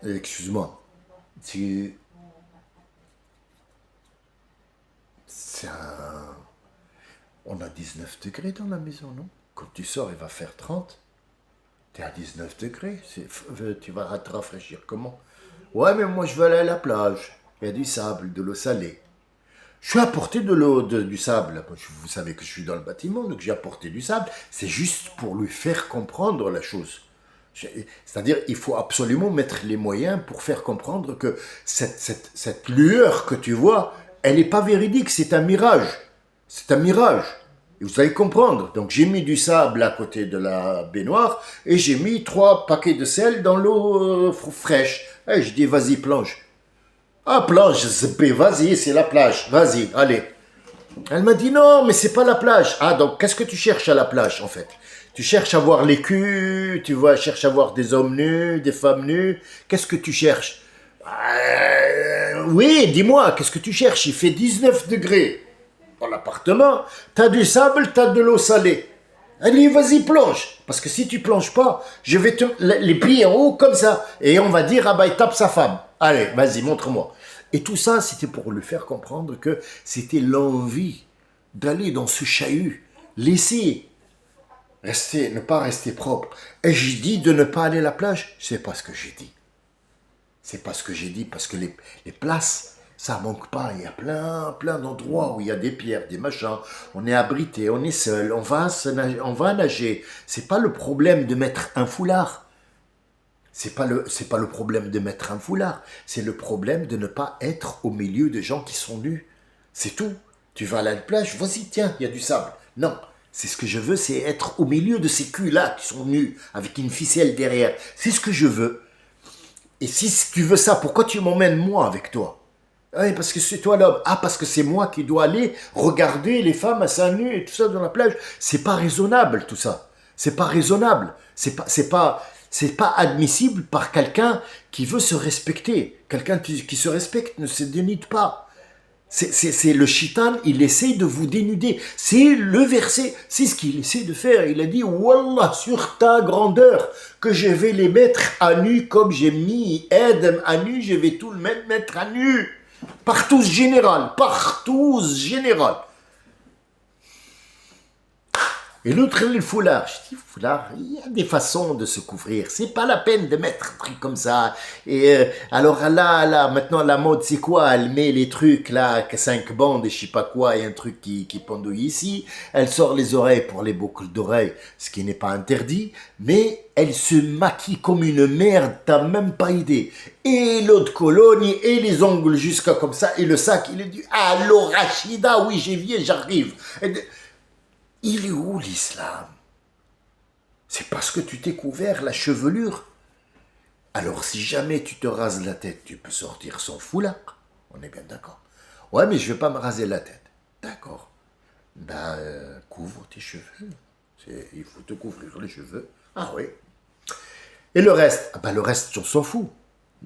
Excuse-moi. C'est un... On a 19 degrés dans la maison, non? Quand tu sors, il va faire 30. T'es à 19 degrés. Tu vas te rafraîchir comment? Ouais, mais moi, je veux aller à la plage. Il y a du sable, de l'eau salée. Je suis apporté de l'eau, du sable. Vous savez que je suis dans le bâtiment, donc j'ai apporté du sable. C'est juste pour lui faire comprendre la chose. C'est-à-dire, il faut absolument mettre les moyens pour faire comprendre que cette lueur que tu vois, elle n'est pas véridique, c'est un mirage. C'est un mirage. Et vous allez comprendre. Donc j'ai mis du sable à côté de la baignoire et j'ai mis 3 paquets de sel dans l'eau fraîche. Et je dis, vas-y, plonge. Ah, plage, vas-y, c'est la plage, vas-y, allez. Elle m'a dit non, mais c'est pas la plage. Ah, donc qu'est-ce que tu cherches à la plage en fait? Tu cherches à voir les culs, tu vois, cherches à voir des hommes nus, des femmes nues. Qu'est-ce que tu cherches? Oui, dis-moi, qu'est-ce que tu cherches? Il fait 19 degrés dans l'appartement. T'as du sable, t'as de l'eau salée. Allez, vas-y, plonge. Parce que si tu plonges pas, je vais te les pieds en haut comme ça. Et on va dire, ah bah, il tape sa femme. Allez, vas-y, montre-moi. Et tout ça, c'était pour lui faire comprendre que c'était l'envie d'aller dans ce chahut. Laisser rester, ne pas rester propre. Et j'ai dit de ne pas aller à la plage. C'est pas ce que j'ai dit. C'est pas ce que j'ai dit parce que les places, ça manque pas. Il y a plein d'endroits où il y a des pierres, des machins. On est abrité, on est seul, on va nager. C'est pas le problème de mettre un foulard. C'est pas le problème de mettre un foulard. C'est le problème de ne pas être au milieu de gens qui sont nus. C'est tout. Tu vas à la plage, vas-y, tiens, il y a du sable. Non. C'est ce que je veux, c'est être au milieu de ces culs-là qui sont nus, avec une ficelle derrière. C'est ce que je veux. Et si tu veux ça, pourquoi tu m'emmènes moi avec toi? Oui, parce que c'est toi l'homme. Ah, parce que c'est moi qui dois aller regarder les femmes à seins nus et tout ça dans la plage. C'est pas raisonnable tout ça. C'est pas raisonnable. C'est pas admissible par quelqu'un qui veut se respecter. Quelqu'un qui se respecte ne se dénude pas. C'est le shaitan, il essaye de vous dénuder. C'est le verset, c'est ce qu'il essaie de faire. Il a dit, Wallah, sur ta grandeur, que je vais les mettre à nu comme j'ai mis Adam à nu, je vais tout le mettre à nu. Partout général, partout général. Et l'autre, le foulard. Je dis, foulard, il y a des façons de se couvrir. C'est pas la peine de mettre un truc comme ça. Et alors là, maintenant, la mode, c'est quoi? Elle met les trucs, là, 5 bandes et je sais pas quoi, et un truc qui pendouille ici. Elle sort les oreilles pour les boucles d'oreilles, ce qui n'est pas interdit. Mais elle se maquille comme une merde, t'as même pas idée. Et l'eau de Cologne, et les ongles jusqu'à comme ça, et le sac, il est dit, allô Rachida, oui, j'ai vu, j'arrive. Il est où l'islam? C'est parce que tu t'es couvert la chevelure. Alors si jamais tu te rases la tête, tu peux sortir sans foulard. On est bien d'accord. Ouais, mais je vais pas me raser la tête. D'accord. Ben, couvre tes cheveux. Il faut te couvrir les cheveux. Ah oui. Et le reste? Ah ben le reste, on s'en fout.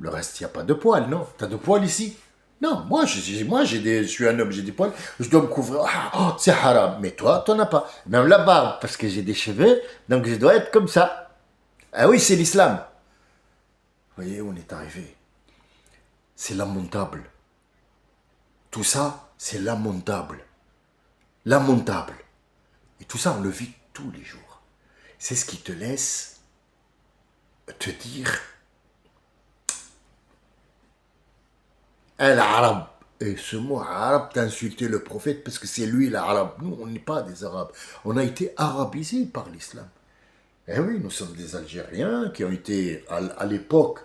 Le reste, il n'y a pas de poils, non? T'as de poils ici? Non, je suis un homme, j'ai des poils, je dois me couvrir. Ah, oh, c'est haram. Mais toi, t'en as pas. Même la barbe, parce que j'ai des cheveux, donc je dois être comme ça. Ah oui, c'est l'islam. Vous voyez où on est arrivé? C'est lamentable. Tout ça, c'est lamentable. Lamentable. Et tout ça, on le vit tous les jours. C'est ce qui te laisse te dire l'arabe. Et ce mot arabe, t'as insulté le prophète parce que c'est lui l'arabe. Nous, on n'est pas des arabes. On a été arabisés par l'islam. Eh oui, nous sommes des Algériens qui ont été à l'époque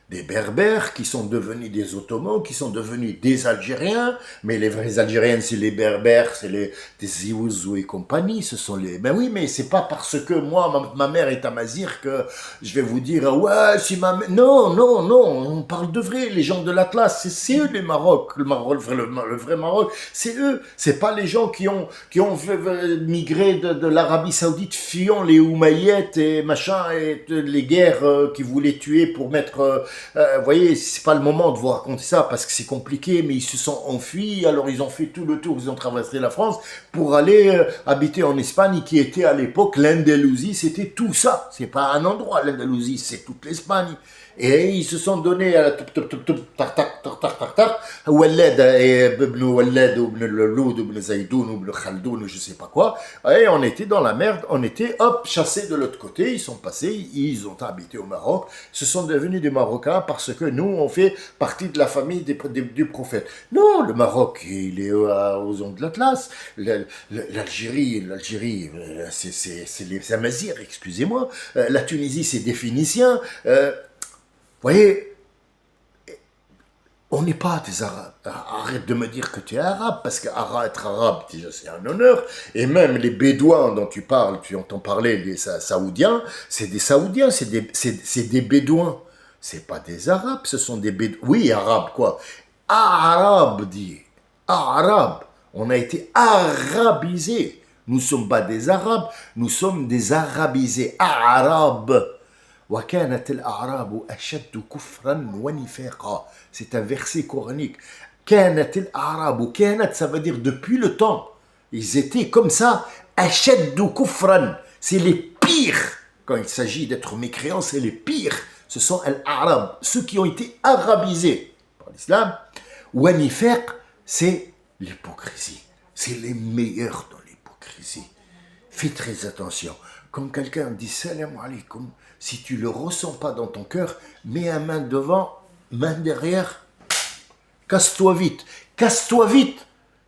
des Berbères, qui sont devenus des Ottomans, qui sont devenus des Algériens, mais les vrais Algériens, c'est les Berbères, c'est des Ziouzou et compagnie, ce sont les... Ben oui, mais c'est pas parce que moi, ma mère est amazir que je vais vous dire, ouais, si ma mère... Non, non, non, on parle de vrai, les gens de l'Atlas, c'est eux les Maroc, le vrai Maroc, c'est eux, c'est pas les gens qui ont migré de l'Arabie Saoudite, fuyant les Oumayyettes et machin, et les guerres qui voulaient tuer pour mettre... vous voyez, c'est pas le moment de vous raconter ça parce que c'est compliqué, mais ils se sont enfuis, alors ils ont fait tout le tour, ils ont traversé la France pour aller habiter en Espagne, qui était à l'époque l'Andalousie, c'était tout ça. C'est pas un endroit, l'Andalousie, c'est toute l'Espagne. Et ils se sont donnés à la Ouelled et Ibn Ouelled ou Ibn Louloud ou Ibn Zaïdoun ou Ibn Khaldoun ou je sais pas quoi. Et on était dans la merde, on était hop chassés de l'autre côté, ils sont passés, ils ont habité au Maroc, ce sont devenus des Marocains. marocain parce que nous, on fait partie de la famille du prophète. Non, le Maroc, il est aux ondes de l'Atlas. L'Algérie, c'est les Amazirs, excusez-moi. La Tunisie, c'est des Phéniciens. Vous voyez, on n'est pas des Arabes. Arrête de me dire que tu es arabe, parce qu'être arabe, déjà, c'est un honneur. Et même les Bédouins dont tu parles, tu entends parler, les Saoudiens, c'est des Saoudiens, c'est des Bédouins. C'est pas des Arabes, ce sont des Bédouins. Oui, Arabes, quoi. Arabe, dit. Arabe. On a été arabisés. Nous ne sommes pas des Arabes, nous sommes des arabisés. Arabes. وكانت الأعراب أشد كفرا ونفاقا. C'est un verset coranique. كانت الأعراب, كانت, ça veut dire depuis le temps. Ils étaient comme ça. أشد كفرا. C'est les pires. Quand il s'agit d'être mécréants, c'est les pires. Ce sont les Arabes, ceux qui ont été arabisés par l'islam. ونفاق, c'est l'hypocrisie. C'est les meilleurs dans l'hypocrisie. Fais très attention. Quand quelqu'un dit salam alaikum, si tu ne le ressens pas dans ton cœur, mets un main devant, main derrière, casse-toi vite, casse-toi vite,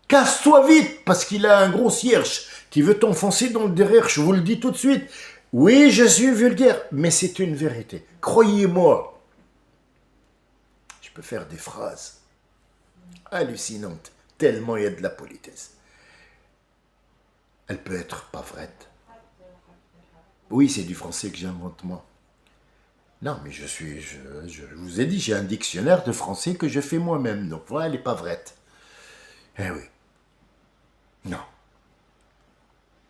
casse-toi vite, parce qu'il a un gros cierge qui veut t'enfoncer dans le derrière, je vous le dis tout de suite. Oui, je suis vulgaire, mais c'est une vérité. Croyez-moi, je peux faire des phrases hallucinantes, tellement il y a de la politesse. Elle peut être pas vraie. Oui, c'est du français que j'invente moi. Non, mais je vous ai dit, j'ai un dictionnaire de français que je fais moi-même. Donc voilà, elle n'est pas vraie. Eh oui. Non.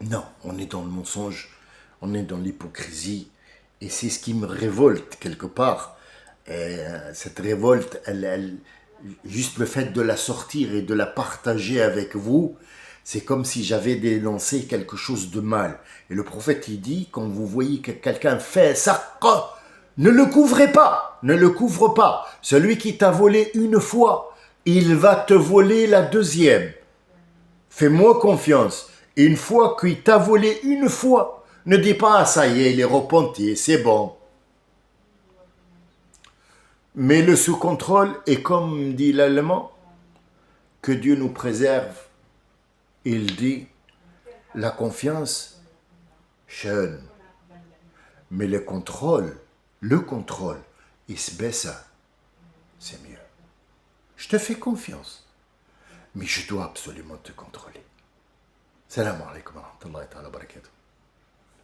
Non, on est dans le mensonge, on est dans l'hypocrisie. Et c'est ce qui me révolte quelque part. Et cette révolte, juste le fait de la sortir et de la partager avec vous, c'est comme si j'avais dénoncé quelque chose de mal. Et le prophète, il dit, quand vous voyez que quelqu'un fait ça, ne le couvrez pas, ne le couvre pas. Celui qui t'a volé une fois, il va te voler la deuxième. Fais-moi confiance. Une fois qu'il t'a volé une fois, ne dis pas, ah, ça y est, il est repenti, c'est bon. Mets-le sous contrôle et comme dit l'Allemand, que Dieu nous préserve. Il dit, la confiance, schön. Mais le contrôle, isbessa, c'est mieux. Je te fais confiance, mais je dois absolument te contrôler. Salam alaikum wa rahmatullahi wa barakatuh.